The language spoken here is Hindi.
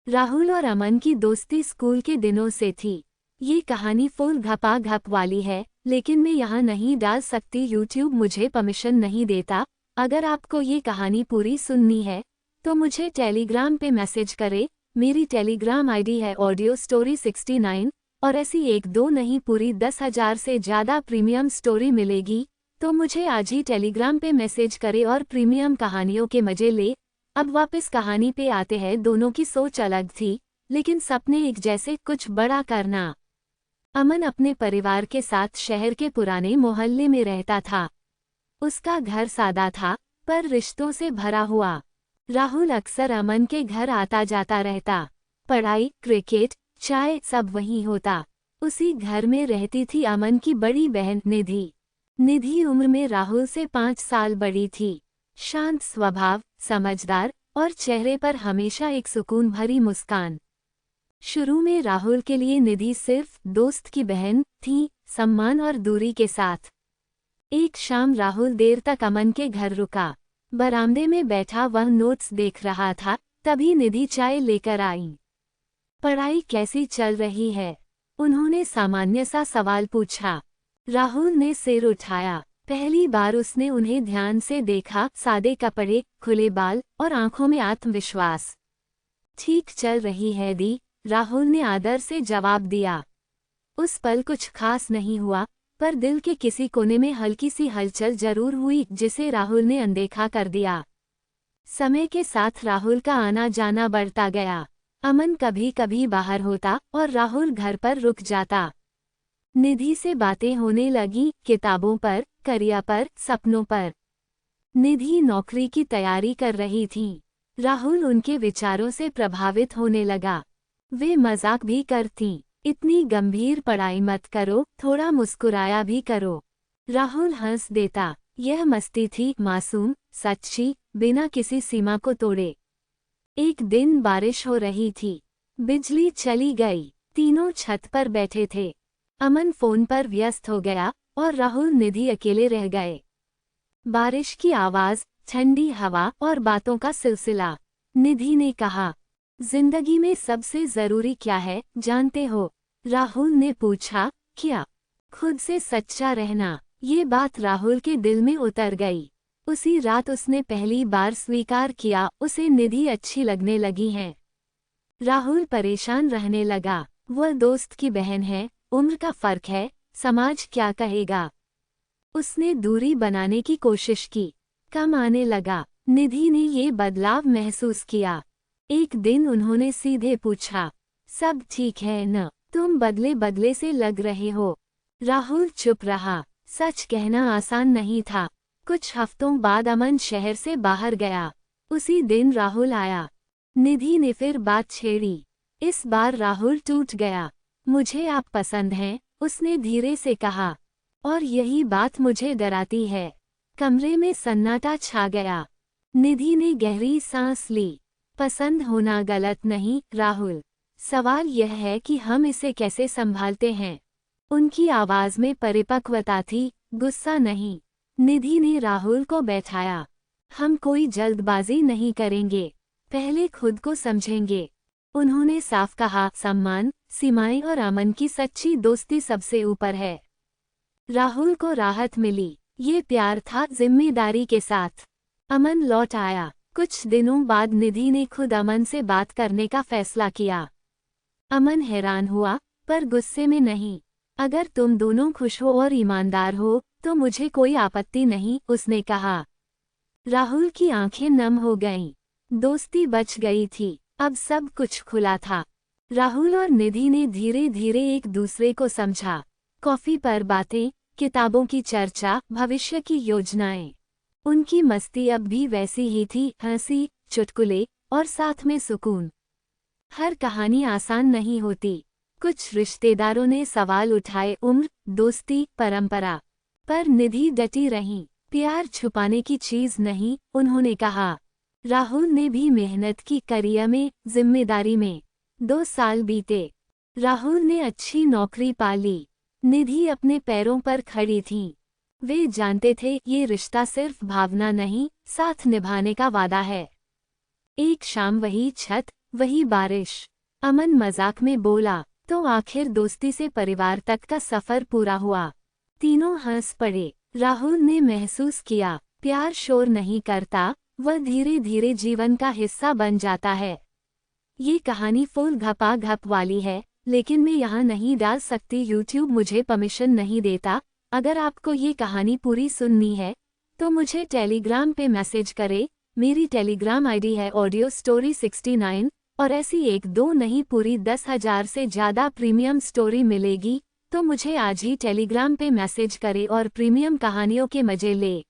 राहुल और अमन की दोस्ती स्कूल के दिनों से थी। ये कहानी फुल घपा-घप वाली है, लेकिन मैं यहाँ नहीं डाल सकती, यूट्यूब मुझे परमिशन नहीं देता। अगर आपको ये कहानी पूरी सुननी है तो मुझे टेलीग्राम पे मैसेज करें। मेरी टेलीग्राम आईडी है ऑडियो स्टोरी 69 और ऐसी एक दो नहीं पूरी 10,000 से ज़्यादा प्रीमियम स्टोरी मिलेगी। तो मुझे आज ही टेलीग्राम पे मैसेज करें और प्रीमियम कहानियों के मजे ले। अब वापस कहानी पे आते हैं। दोनों की सोच अलग थी, लेकिन सपने एक जैसे, कुछ बड़ा करना। अमन अपने परिवार के साथ शहर के पुराने मोहल्ले में रहता था। उसका घर सादा था, पर रिश्तों से भरा हुआ। राहुल अक्सर अमन के घर आता जाता रहता। पढ़ाई, क्रिकेट, चाय सब वहीं होता। उसी घर में रहती थी अमन की बड़ी बहन निधि। निधि उम्र में राहुल से 5 साल बड़ी थी। शांत स्वभाव, समझदार और चेहरे पर हमेशा एक सुकून भरी मुस्कान। शुरू में राहुल के लिए निधि सिर्फ दोस्त की बहन थी, सम्मान और दूरी के साथ। एक शाम राहुल देर तक अमन के घर रुका। बरामदे में बैठा वह नोट्स देख रहा था, तभी निधि चाय लेकर आई। पढ़ाई कैसी चल रही है? उन्होंने सामान्य सा सवाल पूछा। राहुल ने सिर उठाया। पहली बार उसने उन्हें ध्यान से देखा। सादे कपड़े, खुले बाल और आंखों में आत्मविश्वास। ठीक चल रही है दी, राहुल ने आदर से जवाब दिया। उस पल कुछ खास नहीं हुआ, पर दिल के किसी कोने में हल्की सी हलचल जरूर हुई, जिसे राहुल ने अनदेखा कर दिया। समय के साथ राहुल का आना जाना बढ़ता गया। अमन कभी कभी बाहर होता और राहुल घर पर रुक जाता। निधि से बातें होने लगी, किताबों पर, करियर पर, सपनों पर। निधि नौकरी की तैयारी कर रही थी। राहुल उनके विचारों से प्रभावित होने लगा। वे मजाक भी करतीं, इतनी गंभीर पढ़ाई मत करो, थोड़ा मुस्कुराया भी करो। राहुल हंस देता। यह मस्ती थी, मासूम, सच्ची, बिना किसी सीमा को तोड़े। एक दिन बारिश हो रही थी। बिजली चली गई। तीनों छत पर बैठे थे। अमन फोन पर व्यस्त हो गया और राहुल निधि अकेले रह गए। बारिश की आवाज, ठंडी हवा और बातों का सिलसिला। निधि ने कहा, जिंदगी में सबसे जरूरी क्या है जानते हो? राहुल ने पूछा। क्या? खुद से सच्चा रहना। ये बात राहुल के दिल में उतर गई। उसी रात उसने पहली बार स्वीकार किया, उसे निधि अच्छी लगने लगी है। राहुल परेशान रहने लगा। वह दोस्त की बहन है, उम्र का फर्क है, समाज क्या कहेगा। उसने दूरी बनाने की कोशिश की। कम आने लगा। निधि ने ये बदलाव महसूस किया। एक दिन उन्होंने सीधे पूछा, सब ठीक है न? तुम बदले बदले से लग रहे हो। राहुल चुप रहा। सच कहना आसान नहीं था। कुछ हफ्तों बाद अमन शहर से बाहर गया। उसी दिन राहुल आया। निधि ने फिर बात छेड़ी। इस बार राहुल टूट गया। मुझे आप पसंद हैं, उसने धीरे से कहा। और यही बात मुझे डराती है। कमरे में सन्नाटा छा गया। निधि ने गहरी सांस ली। पसंद होना गलत नहीं राहुल, सवाल यह है कि हम इसे कैसे संभालते हैं। उनकी आवाज में परिपक्वता थी, गुस्सा नहीं। निधि ने राहुल को बैठाया। हम कोई जल्दबाजी नहीं करेंगे, पहले खुद को समझेंगे। उन्होंने साफ कहा, सम्मान, सीमाएं और अमन की सच्ची दोस्ती सबसे ऊपर है। राहुल को राहत मिली। ये प्यार था जिम्मेदारी के साथ। अमन लौट आया। कुछ दिनों बाद निधि ने खुद अमन से बात करने का फैसला किया। अमन हैरान हुआ, पर गुस्से में नहीं। अगर तुम दोनों खुश हो और ईमानदार हो तो मुझे कोई आपत्ति नहीं, उसने कहा। राहुल की आंखें नम हो गईं। दोस्ती बच गई थी। अब सब कुछ खुला था। राहुल और निधि ने धीरे धीरे एक दूसरे को समझा। कॉफी पर बातें, किताबों की चर्चा, भविष्य की योजनाएं। उनकी मस्ती अब भी वैसी ही थी, हंसी, चुटकुले और साथ में सुकून। हर कहानी आसान नहीं होती। कुछ रिश्तेदारों ने सवाल उठाए, उम्र, दोस्ती, परंपरा। पर निधि डटी रहीं। प्यार छुपाने की चीज नहीं, उन्होंने कहा। राहुल ने भी मेहनत की, करियर में, जिम्मेदारी में। 2 साल बीते। राहुल ने अच्छी नौकरी पा ली। निधि अपने पैरों पर खड़ी थीं। वे जानते थे ये रिश्ता सिर्फ भावना नहीं, साथ निभाने का वादा है। एक शाम वही छत, वही बारिश। अमन मजाक में बोला। तो आखिर दोस्ती से परिवार तक का सफर पूरा हुआ। तीनों हंस पड़े। राहुल ने महसूस किया, प्यार शोर नहीं करता, वह धीरे धीरे जीवन का हिस्सा बन जाता है। ये कहानी फुल घपा-घप वाली है, लेकिन मैं यहाँ नहीं डाल सकती, यूट्यूब मुझे परमिशन नहीं देता। अगर आपको ये कहानी पूरी सुननी है तो मुझे टेलीग्राम पे मैसेज करें। मेरी टेलीग्राम आईडी है ऑडियो स्टोरी 69 और ऐसी 1-2 नहीं पूरी 10,000 से ज़्यादा प्रीमियम स्टोरी मिलेगी। तो मुझे आज ही टेलीग्राम पे मैसेज करें और प्रीमियम कहानियों के मजे ले।